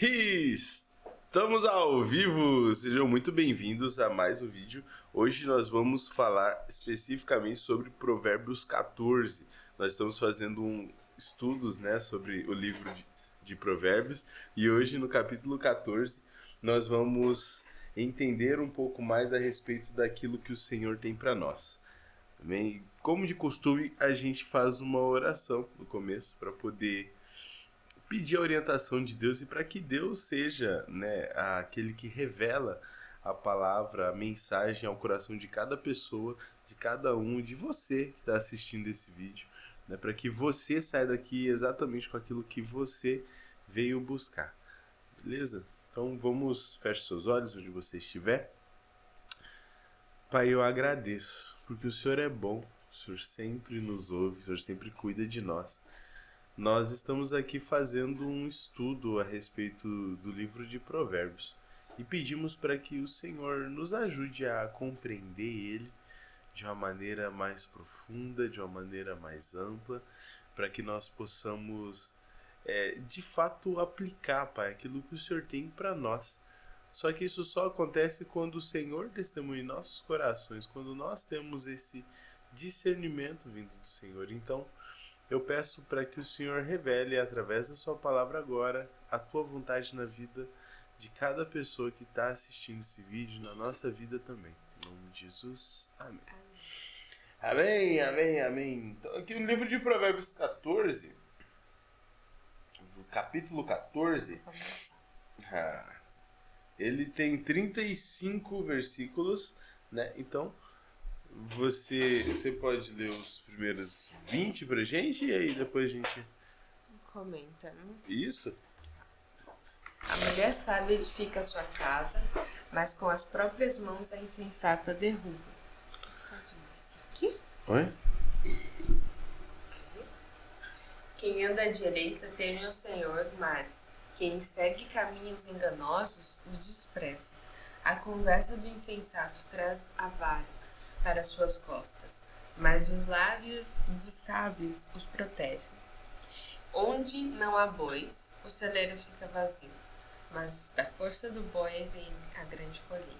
Estamos ao vivo! Sejam muito bem-vindos a mais um vídeo. Hoje nós vamos falar especificamente sobre Provérbios 14. Nós estamos fazendo estudos, sobre o livro de Provérbios e hoje no capítulo 14 nós vamos entender um pouco mais a respeito daquilo que o Senhor tem para nós. Também, como de costume, a gente faz uma oração no começo para poder pedir a orientação de Deus e para que Deus seja, aquele que revela a palavra, a mensagem ao coração de cada pessoa, de cada um, de você que está assistindo esse vídeo, para que você saia daqui exatamente com aquilo que você veio buscar, beleza? Então feche seus olhos onde você estiver. Pai, eu agradeço, porque o Senhor é bom, o Senhor sempre nos ouve, o Senhor sempre cuida de nós. Nós estamos aqui fazendo um estudo a respeito do livro de Provérbios e pedimos para que o Senhor nos ajude a compreender ele de uma maneira mais profunda, de uma maneira mais ampla, para que nós possamos, de fato, aplicar, Pai, aquilo que o Senhor tem para nós. Só que isso só acontece quando o Senhor testemunha em nossos corações, quando nós temos esse discernimento vindo do Senhor. Então, eu peço para que o Senhor revele, através da sua palavra agora, a tua vontade na vida de cada pessoa que está assistindo esse vídeo, na nossa vida também. Em nome de Jesus. Amém. Amém, amém, amém. Então, aqui no livro de Provérbios 14, do capítulo 14, ele tem 35 versículos, né? Então, você pode ler os primeiros 20 pra gente e aí depois a gente comenta, né? Isso? A mulher sábia edifica a sua casa, mas com as próprias mãos a insensata derruba. Aqui? Oi? Quem anda à direita teme ao Senhor, mas quem segue caminhos enganosos o despreza. A conversa do insensato traz a vara para suas costas, mas os lábios dos sábios os protegem. Onde não há bois, o celeiro fica vazio, mas da força do boi vem a grande colheita.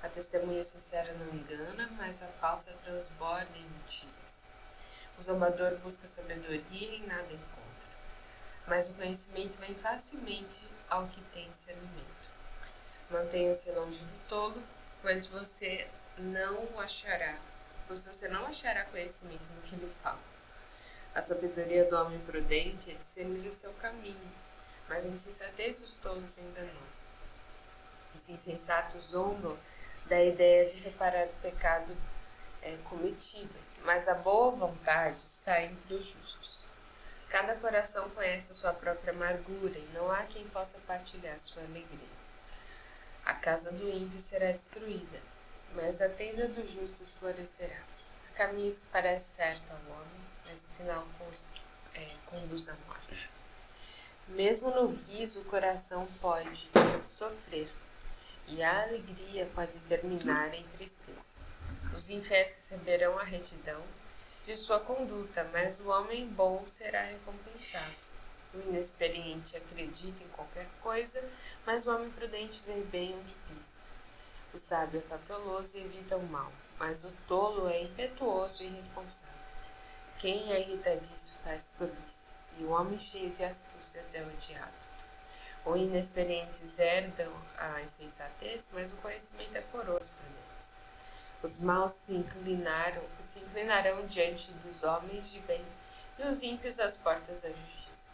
A testemunha sincera não engana, mas a falsa transborda em mentiras. O zombador busca sabedoria e nada encontra, mas o conhecimento vem facilmente ao que tem discernimento. Mantenha-se longe do tolo, pois você não achará conhecimento no que lhe fala. A sabedoria do homem prudente é discernir o seu caminho, mas a insensatez dos tolos é enganosa. Os insensatos zombam da ideia de reparar o pecado cometido, mas a boa vontade está entre os justos. Cada coração conhece a sua própria amargura e não há quem possa partilhar sua alegria. A casa do ímpio será destruída, mas a tenda dos justos florescerá. Há caminhos que parecem certo ao homem, mas o final conduz à morte. Mesmo no riso o coração pode sofrer, e a alegria pode terminar em tristeza. Os infiéis receberão a retidão de sua conduta, mas o homem bom será recompensado. O inexperiente acredita em qualquer coisa, mas o homem prudente vê bem onde pisa. O sábio é cauteloso e evita o mal, mas o tolo é impetuoso e irresponsável. Quem é irritadiço faz tolices, e o homem cheio de astúcias é odiado. Os inexperientes herdam a insensatez, mas o conhecimento é poroso para eles. Os maus se inclinarão diante dos homens de bem, e os ímpios às portas da justiça.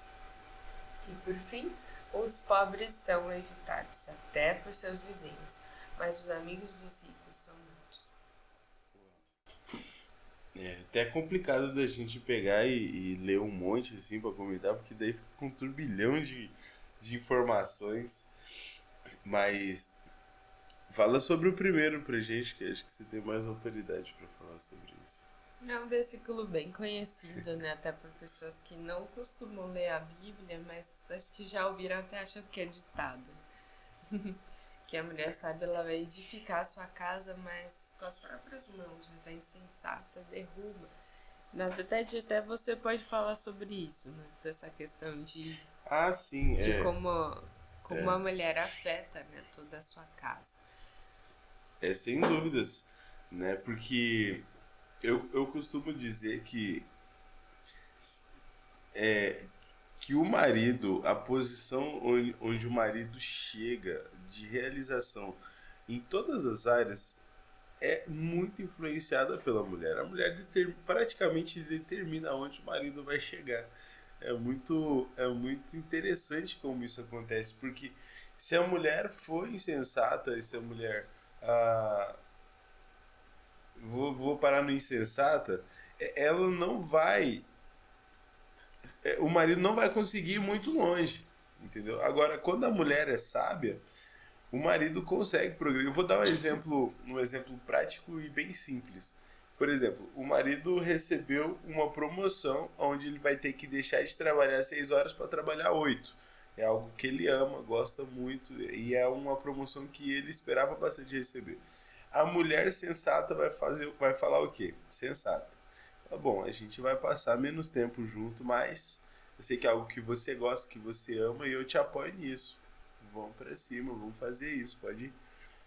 E por fim, os pobres são evitados até por seus vizinhos, mas os amigos dos ricos são muitos. É até complicado da gente pegar e ler um monte assim pra comentar, porque daí fica com um turbilhão de informações. Mas fala sobre o primeiro pra gente, que acho que você tem mais autoridade pra falar sobre isso. É um versículo bem conhecido, né? Até por pessoas que não costumam ler a Bíblia, mas acho que já ouviram, até acham que é ditado. Que a mulher sábia, ela vai edificar a sua casa, mas com as próprias mãos, mas a insensata derruba. Na verdade, até você pode falar sobre isso, né? Dessa questão de sim, de como a mulher afeta, né, toda a sua casa. Sem dúvidas, né? Porque eu costumo dizer é, que o marido, a posição onde o marido chega de realização em todas as áreas é muito influenciada pela mulher. A mulher praticamente determina onde o marido vai chegar. É muito interessante como isso acontece, porque se a mulher for insensata, e se a mulher. Ah, vou parar no insensata, ela não vai. O marido não vai conseguir ir muito longe, entendeu? Agora, quando a mulher é sábia, o marido consegue progredir. Eu vou dar um exemplo prático e bem simples. Por exemplo, o marido recebeu uma promoção onde ele vai ter que deixar de trabalhar 6 horas para trabalhar 8. É algo que ele ama, gosta muito e é uma promoção que ele esperava bastante receber. A mulher sensata vai falar o quê? Sensata. Tá bom, a gente vai passar menos tempo junto, mas eu sei que é algo que você gosta, que você ama e eu te apoio nisso. Vamos pra cima, vamos fazer isso.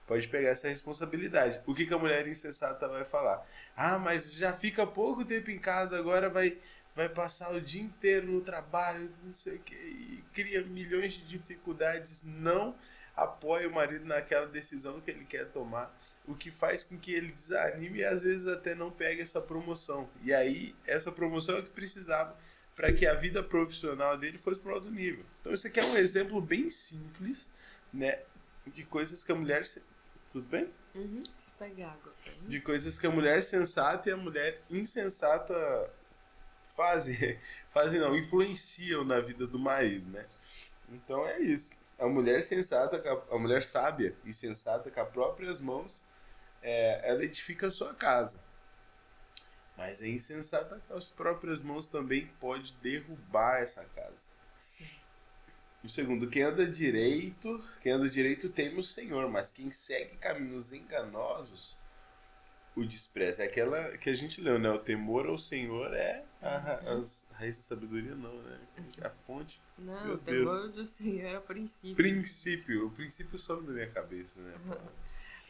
Pode pegar essa responsabilidade. O que a mulher insensata vai falar? Ah, mas já fica pouco tempo em casa, agora vai passar o dia inteiro no trabalho, não sei o que, e cria milhões de dificuldades. Não apoia o marido naquela decisão que ele quer tomar, o que faz com que ele desanime e às vezes até não pegue essa promoção. E aí, essa promoção é o que precisava para que a vida profissional dele fosse para outro nível. Então, isso aqui é um exemplo bem simples, né, de coisas que a mulher. Tudo bem? Uhum. Pegar água pra mim. De coisas que a mulher sensata e a mulher insensata fazem, fazem não, influenciam na vida do marido, né? Então é isso. A mulher sensata, a mulher sábia e sensata com as próprias mãos, ela edifica a sua casa. Mas a insensata com as próprias mãos também pode derrubar essa casa. Sim. O segundo, quem anda direito teme o Senhor, mas quem segue caminhos enganosos o despreza. É aquela que a gente leu, né? O temor ao Senhor é a raiz da sabedoria, não, né? A fonte. Não, Meu o temor Deus. do Senhor é o princípio. O princípio some da minha cabeça, né?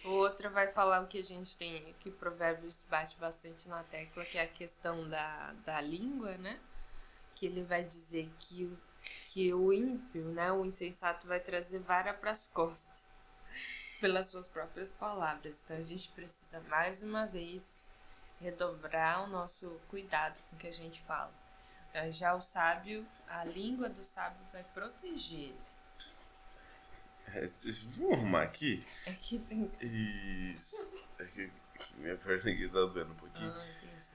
O outro vai falar o que a gente tem, que Provérbios bate bastante na tecla, que é a questão da língua, né? Que ele vai dizer que o ímpio, né? O insensato vai trazer vara para as costas pelas suas próprias palavras. Então a gente precisa mais uma vez redobrar o nosso cuidado com o que a gente fala. Já o sábio, a língua do sábio vai proteger ele. Vamos arrumar aqui? É que tem. Isso. É que minha perna aqui tá doendo um pouquinho. Entendi.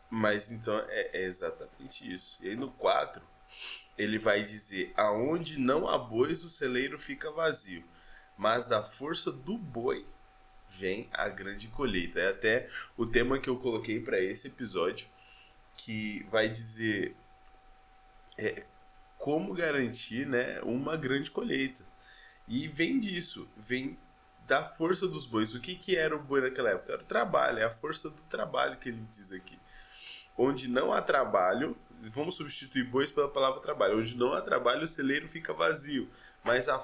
Mas então é exatamente isso. E aí no 4, ele vai dizer: aonde não há bois, o celeiro fica vazio, mas da força do boi vem a grande colheita. É até o tema que eu coloquei para esse episódio, que vai dizer como garantir, né, uma grande colheita. E vem disso, vem da força dos bois. O que era o boi naquela época? Era o trabalho, é a força do trabalho que ele diz aqui. Onde não há trabalho, vamos substituir bois pela palavra trabalho. Onde não há trabalho, o celeiro fica vazio. Mas da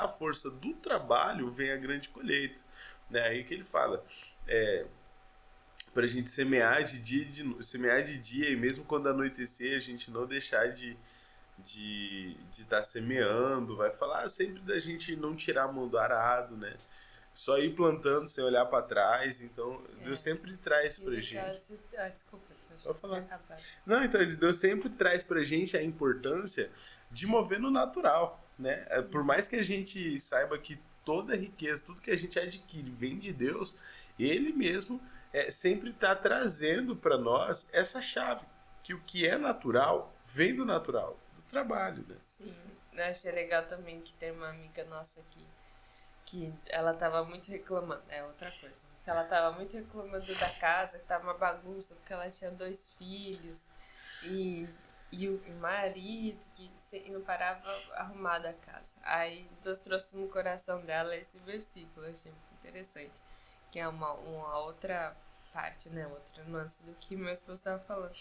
força do trabalho vem a grande colheita. Né? Aí que ele fala, para a gente semear de dia e mesmo quando anoitecer, a gente não deixar de estar semeando. Vai falar sempre da gente não tirar a mão do arado, né? Só ir plantando sem olhar para trás. Então, Deus sempre traz pra gente. Desculpa, Vou falar. Não, então Deus sempre traz pra gente a importância de mover no natural, né? Por mais que a gente saiba que toda riqueza, tudo que a gente adquire vem de Deus, Ele mesmo sempre está trazendo para nós essa chave, que o que é natural vem do natural, do trabalho, né? Sim, eu achei legal também que tem uma amiga nossa aqui, que ela tava muito reclamando, é outra coisa. Ela tava muito reclamando da casa, que tava uma bagunça, porque ela tinha 2 filhos e o marido que não parava arrumada a casa. Aí Deus trouxe no coração dela esse versículo, eu achei muito interessante, que é uma outra parte, né, outra nuance do que meu esposo estava falando.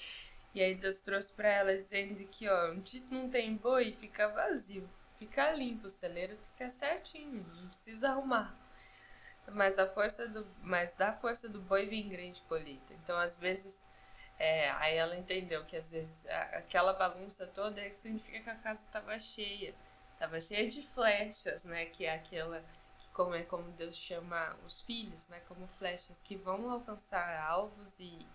E aí Deus trouxe para ela dizendo que, ó, onde não tem boi, fica vazio. fica limpo, o celeiro fica certinho, não precisa arrumar. Mas da força do boi vem grande colheita. Então, às vezes, aí ela entendeu que às vezes aquela bagunça toda significa que a casa estava cheia. Estava cheia de flechas, né? Que é aquela, como Deus chama os filhos, né? Como flechas que vão alcançar alvos e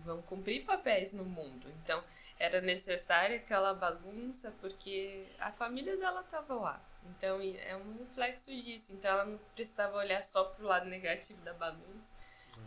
vão cumprir papéis no mundo. Então, era necessária aquela bagunça porque a família dela estava lá. Então, é um reflexo disso. Então, ela não precisava olhar só para o lado negativo da bagunça,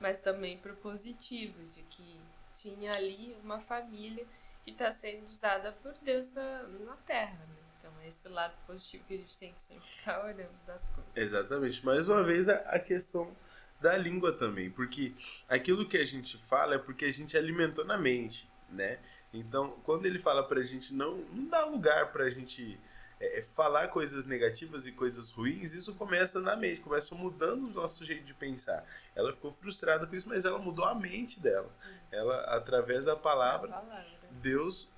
mas também para o positivo, de que tinha ali uma família que está sendo usada por Deus na Terra, né? Então, é esse lado positivo que a gente tem que sempre estar olhando das coisas. Exatamente. Mais uma vez, a questão da língua também, porque aquilo que a gente fala é porque a gente alimentou na mente, né? Então, quando ele fala pra gente não dá lugar pra gente falar coisas negativas e coisas ruins, isso começa na mente, começa mudando o nosso jeito de pensar. Ela ficou frustrada com isso, mas ela mudou a mente dela. Ela, através da palavra, Deus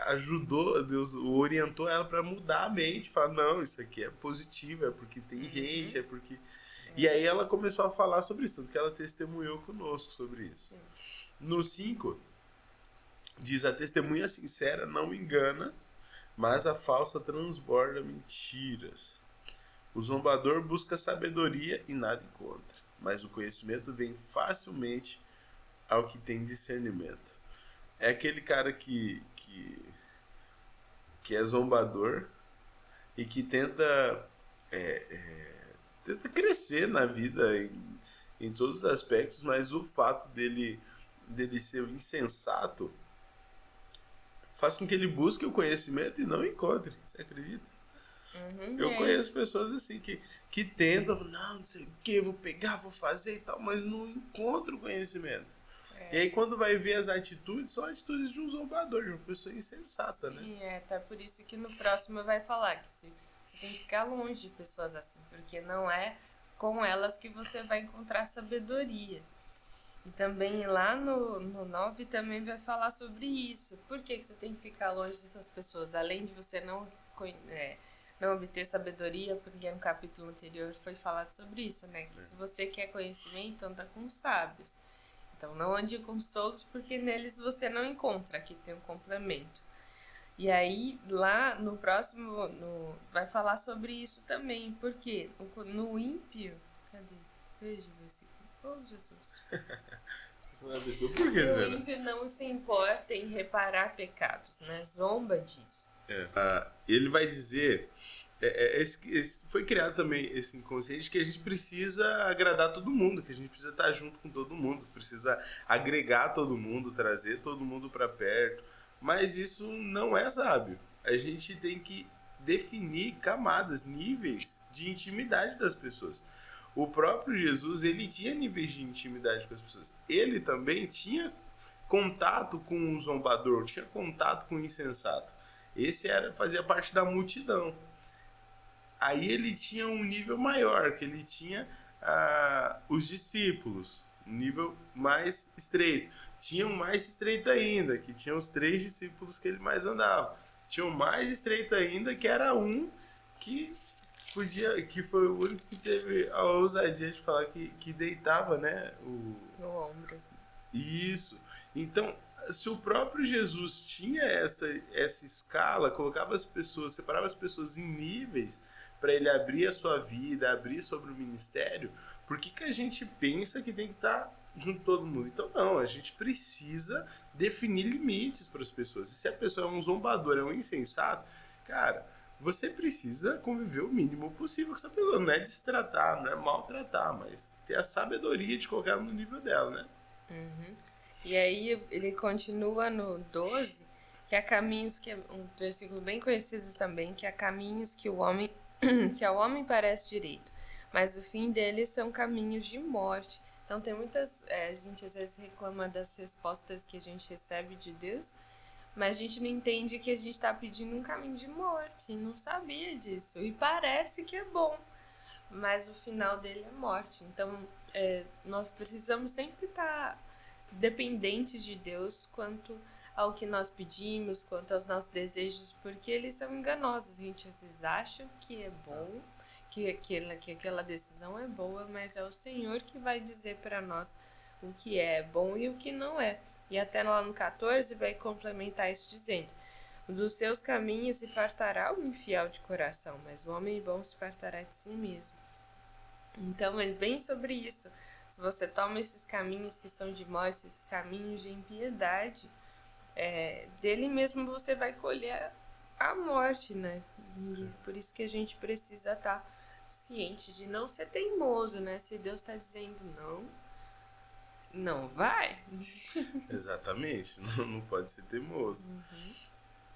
ajudou, Deus orientou ela para mudar a mente, falar, não, isso aqui é positivo, é porque tem gente, é porque... E aí ela começou a falar sobre isso, tanto que ela testemunhou conosco sobre isso. Sim. No 5, diz, a testemunha sincera não engana, mas a falsa transborda mentiras. O zombador busca sabedoria e nada encontra, mas o conhecimento vem facilmente ao que tem discernimento. É aquele cara que é zombador e que tenta crescer na vida em todos os aspectos, mas o fato dele ser insensato faz com que ele busque o conhecimento e não encontre. Você acredita? Eu conheço pessoas assim que tentam, não sei o que, vou pegar, vou fazer e tal, mas não encontram o conhecimento. E aí quando vai ver as atitudes, são atitudes de um zombador, de uma pessoa insensata, né? Sim, tá por isso que no próximo vai falar que você tem que ficar longe de pessoas assim, porque não é com elas que você vai encontrar sabedoria. E também lá no 9 também vai falar sobre isso. Por que você tem que ficar longe dessas pessoas? Além de você não obter sabedoria, porque no capítulo anterior foi falado sobre isso, né? Que se você quer conhecimento, anda com os sábios. Então, não ande com os tolos, porque neles você não encontra. Aqui tem um complemento. E aí, lá no próximo, vai falar sobre isso também. Porque no ímpio... Cadê? Veja o versículo. Oh, Jesus. Por que, O ímpio não se importa em reparar pecados, né? Zomba disso. Ele vai dizer... foi criado também esse inconsciente que a gente precisa agradar todo mundo, que a gente precisa estar junto com todo mundo, precisa agregar todo mundo, trazer todo mundo para perto. Mas isso não é sábio. A gente tem que definir camadas, níveis de intimidade das pessoas. O próprio Jesus, ele tinha níveis de intimidade com as pessoas. Ele também tinha contato com o zombador, tinha contato com o insensato. Esse fazia parte da multidão. Aí ele tinha um nível maior, que ele tinha os discípulos, um nível mais estreito. Tinha um mais estreito ainda, que tinha os 3 discípulos que ele mais andava. Tinha um mais estreito ainda, que era um que foi o único que teve a ousadia de falar que deitava, né? No ombro. Isso. Então, se o próprio Jesus tinha essa escala, colocava as pessoas, separava as pessoas em níveis para ele abrir a sua vida, abrir sobre o ministério, por que a gente pensa que tem que estar junto todo mundo? Então não, a gente precisa definir limites para as pessoas. E se a pessoa é um zombador, é um insensato, cara, você precisa conviver o mínimo possível com essa pessoa. Não é destratar, não é maltratar, mas ter a sabedoria de colocar no nível dela, né? E aí ele continua no 12, que há caminhos, que é um versículo bem conhecido também, que há caminhos que ao homem parece direito, mas o fim deles são caminhos de morte. Então tem muitas... a gente às vezes reclama das respostas que a gente recebe de Deus, mas a gente não entende que a gente está pedindo um caminho de morte, não sabia disso. E parece que é bom, mas o final dele é morte. Então nós precisamos sempre estar dependentes de Deus quanto ao que nós pedimos, quanto aos nossos desejos, porque eles são enganosos. A gente às vezes acha que é bom, que aquela decisão é boa, mas é o Senhor que vai dizer para nós o que é bom e o que não é. E até lá no 14 vai complementar isso dizendo: dos seus caminhos se fartará o infiel de coração, mas o homem bom se fartará de si mesmo. Então é bem sobre isso. Se você toma esses caminhos que são de morte, esses caminhos de impiedade, dele mesmo você vai colher a morte, né? E por isso que a gente precisa estar ciente de não ser teimoso, né? Se Deus está dizendo não, não vai. Exatamente, não pode ser teimoso.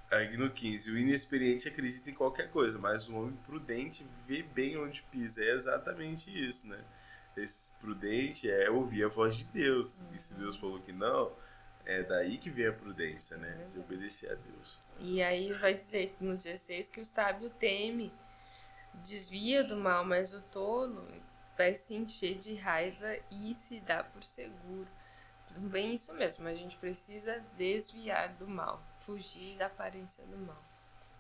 Aí no 15, o inexperiente acredita em qualquer coisa, mas o homem prudente vê bem onde pisa. É exatamente isso, né? Esse prudente é ouvir a voz de Deus. E se Deus falou que não, é daí que vem a prudência, né? De obedecer a Deus. E aí vai dizer no 16 que o sábio teme, desvia do mal, mas o tolo vai se encher de raiva e se dá por seguro. Bem isso mesmo, a gente precisa desviar do mal, fugir da aparência do mal.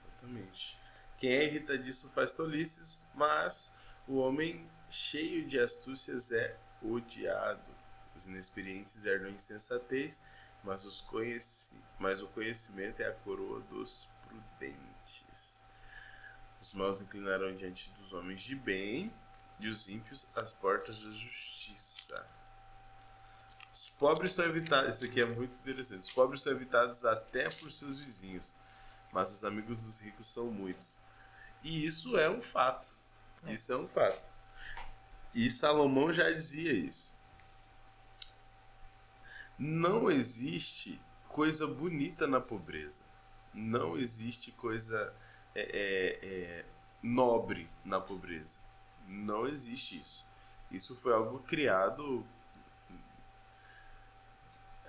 Exatamente. Quem é irritadiço faz tolices, mas o homem cheio de astúcias é odiado. Os inexperientes herdam insensatez, mas o conhecimento é a coroa dos prudentes. Os maus inclinarão diante dos homens de bem, e os ímpios às portas da justiça. Os pobres são evitados, isso aqui é muito interessante, os pobres são evitados até por seus vizinhos, mas os amigos dos ricos são muitos. E isso é um fato. Isso é um fato. E Salomão já dizia isso. Não existe coisa bonita na pobreza. Não existe coisa nobre na pobreza. Não existe isso. Isso foi algo criado,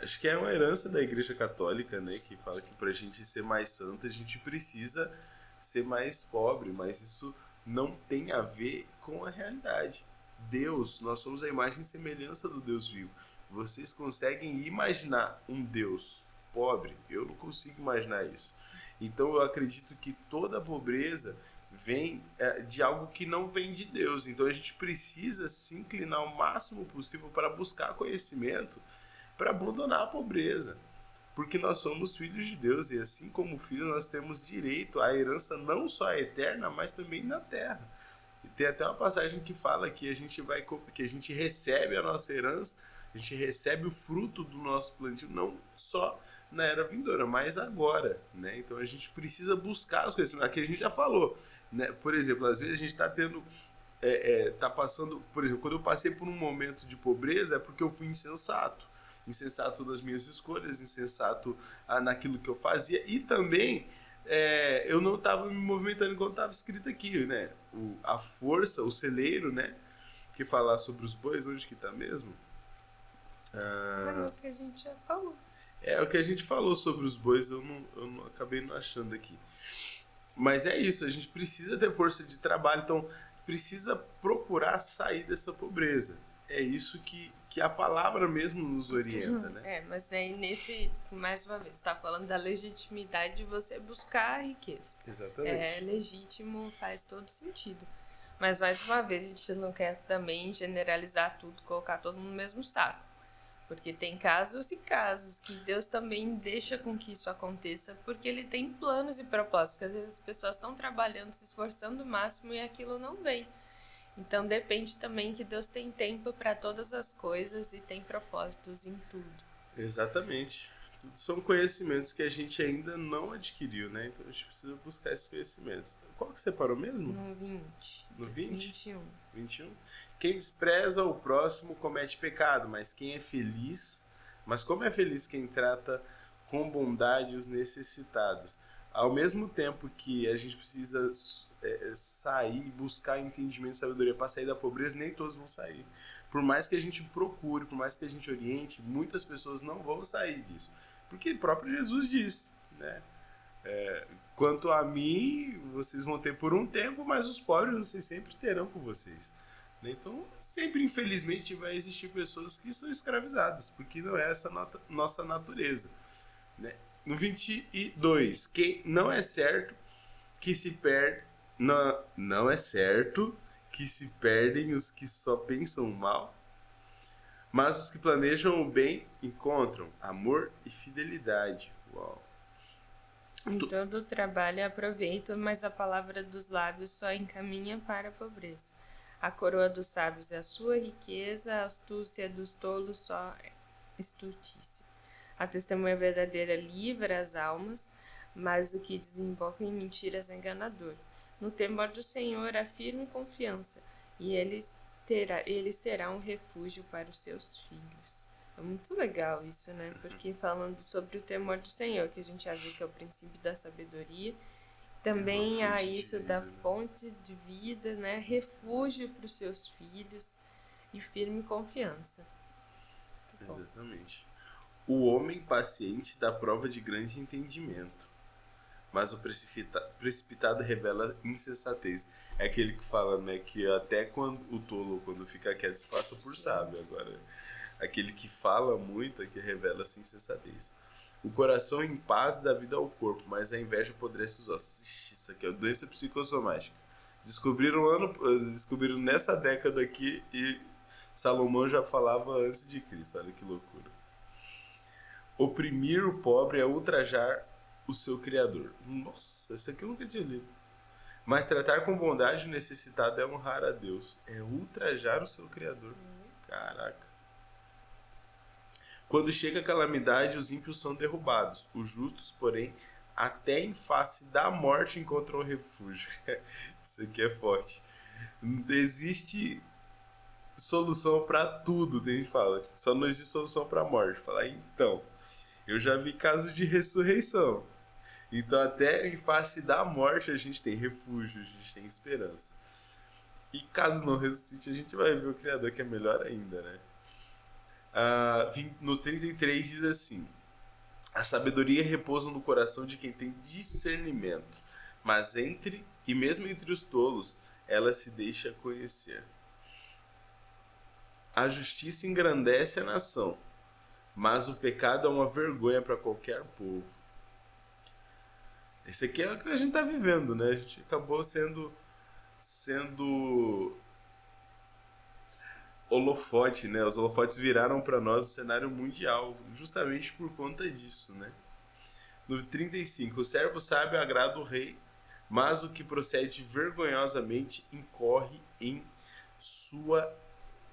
acho que é uma herança da Igreja Católica, né? Que fala que pra gente ser mais santo, a gente precisa ser mais pobre. Mas isso não tem a ver com a realidade. Deus, nós somos a imagem e semelhança do Deus vivo. Vocês conseguem imaginar um Deus pobre? Eu não consigo imaginar isso. Então eu acredito que toda a pobreza vem de algo que não vem de Deus. Então a gente precisa se inclinar o máximo possível para buscar conhecimento, para abandonar a pobreza. Porque nós somos filhos de Deus e assim como filhos nós temos direito à herança não só eterna, mas também na terra. E tem até uma passagem que fala que a gente recebe a nossa herança, a gente recebe o fruto do nosso plantio não só na era vindoura, mas agora, né? Então a gente precisa buscar as coisas. Aqui a gente já falou, né? Por exemplo, às vezes a gente está tendo tá passando, por exemplo, quando eu passei por um momento de pobreza é porque eu fui insensato das minhas escolhas, insensato naquilo que eu fazia e também eu não estava me movimentando igual estava escrito aqui, né? A força, o celeiro, né? Que falar sobre os bois, onde que tá mesmo? É o que a gente já falou. É o que a gente falou sobre os bois, eu não acabei não achando aqui. Mas é isso, a gente precisa ter força de trabalho, então precisa procurar sair dessa pobreza. É isso que a palavra mesmo nos orienta, né? Mas aí mais uma vez, está falando da legitimidade de você buscar a riqueza. Exatamente. É legítimo, faz todo sentido. Mas mais uma vez, a gente não quer também generalizar tudo, colocar todo mundo no mesmo saco. Porque tem casos e casos que Deus também deixa com que isso aconteça, porque Ele tem planos e propósitos. Porque às vezes as pessoas estão trabalhando, se esforçando o máximo e aquilo não vem. Então depende também que Deus tem tempo para todas as coisas e tem propósitos em tudo. Exatamente. Tudo são conhecimentos que a gente ainda não adquiriu, né? Então a gente precisa buscar esses conhecimentos. Qual que você parou mesmo? No 20. No 20? 21. 21. Quem despreza o próximo comete pecado, mas quem é feliz, mas como é feliz quem trata com bondade os necessitados. Ao mesmo tempo que a gente precisa sair, buscar entendimento e sabedoria para sair da pobreza, nem todos vão sair. Por mais que a gente procure, por mais que a gente oriente, muitas pessoas não vão sair disso. Porque o próprio Jesus disse, né? Quanto a mim, vocês vão ter por um tempo, mas os pobres vocês sempre terão com vocês. Então, sempre, infelizmente, vai existir pessoas que são escravizadas, porque não é essa nossa natureza. Né? No 22, que não é certo que se perde. Não é certo que se perdem os que só pensam mal, mas os que planejam o bem encontram amor e fidelidade. Uau. Em todo o trabalho aproveito, mas a palavra dos lábios só encaminha para a pobreza. A coroa dos sábios é a sua riqueza, a astúcia dos tolos só é estultícia. A testemunha verdadeira livra as almas, mas o que desemboca em mentiras é enganador. No temor do Senhor há firme confiança, e ele será um refúgio para os seus filhos. É muito legal isso, né? Porque falando sobre o temor do Senhor, que a gente já viu que é o princípio da sabedoria, também há isso da fonte de vida, né? Refúgio para os seus filhos e firme confiança. Exatamente. O homem paciente dá prova de grande entendimento, mas o precipitado revela insensatez. É aquele que fala, né, que até quando o tolo, quando fica quieto, se passa por sábio. Agora, aquele que fala muito é que revela essa insensatez. O coração em paz dá vida ao corpo, mas a inveja apodrece os ossos. Isso aqui é doença psicossomática. Descobriram nessa década aqui e Salomão já falava antes de Cristo. Olha que loucura. Oprimir o pobre é ultrajar o seu Criador. Nossa, isso aqui eu nunca tinha lido. Mas tratar com bondade o necessitado é honrar a Deus. É ultrajar o seu Criador. Caraca. Quando chega a calamidade, os ímpios são derrubados. Os justos, porém, até em face da morte encontram refúgio. Isso aqui é forte. Existe solução para tudo, tem gente que fala. Só não existe solução para a morte. Falar, então, eu já vi casos de ressurreição. Então, até em face da morte, a gente tem refúgio, a gente tem esperança. E caso não ressuscite, a gente vai ver o Criador, que é melhor ainda, né? No 33 diz assim: a sabedoria repousa no coração de quem tem discernimento, mas mesmo entre os tolos, ela se deixa conhecer. A justiça engrandece a nação, mas o pecado é uma vergonha para qualquer povo. Esse aqui é o que a gente está vivendo, né? A gente acabou sendo holofote, né? Os holofotes viraram para nós o cenário mundial, justamente por conta disso, né? No 35, o servo sábio agrada o rei, mas o que procede vergonhosamente incorre em sua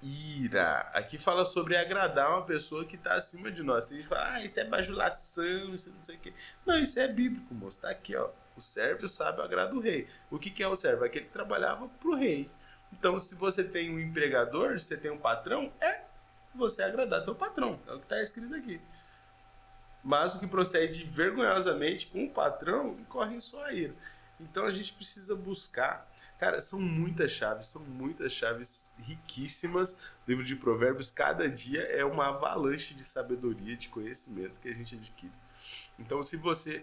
ira. Aqui fala sobre agradar uma pessoa que está acima de nós. Tem gente que fala, isso é bajulação, isso não sei o quê. Não, isso é bíblico, moço. Tá aqui, ó. O servo sábio agrada o rei. O que é o servo? Aquele que trabalhava pro rei. Então, se você tem um empregador, se você tem um patrão, é você agradar teu patrão. É o que está escrito aqui. Mas o que procede vergonhosamente com o patrão incorre em sua ira. Então, a gente precisa buscar. Cara, são muitas chaves riquíssimas. O livro de Provérbios, cada dia é uma avalanche de sabedoria, de conhecimento que a gente adquire. Então, se você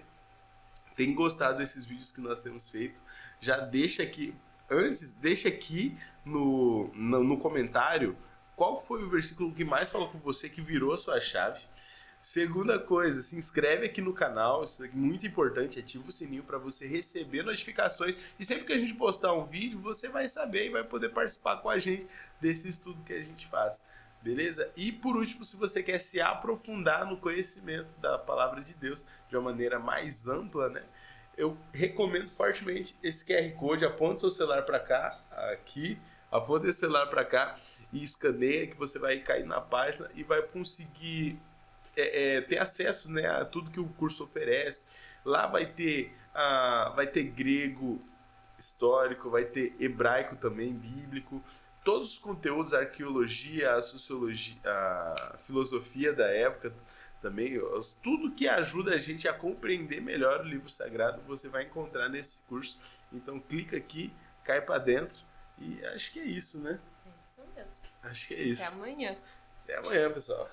tem gostado desses vídeos que nós temos feito, já deixa aqui, deixa aqui no comentário qual foi o versículo que mais falou com você, que virou a sua chave. Segunda coisa, se inscreve aqui no canal, isso é muito importante, ativa o sininho para você receber notificações e sempre que a gente postar um vídeo, você vai saber e vai poder participar com a gente desse estudo que a gente faz, beleza? E por último, se você quer se aprofundar no conhecimento da palavra de Deus de uma maneira mais ampla, né? Eu recomendo fortemente esse QR Code, aponta seu celular para cá, aqui, aponta esse celular para cá e escaneia que você vai cair na página e vai conseguir ter acesso, né, a tudo que o curso oferece. Lá vai ter grego histórico, vai ter hebraico também, bíblico, todos os conteúdos, a arqueologia, a sociologia, a filosofia da época também, tudo que ajuda a gente a compreender melhor o livro sagrado, você vai encontrar nesse curso. Então clica aqui, cai para dentro e acho que é isso, né? É isso mesmo. Acho que é isso. Até amanhã. Até amanhã, pessoal.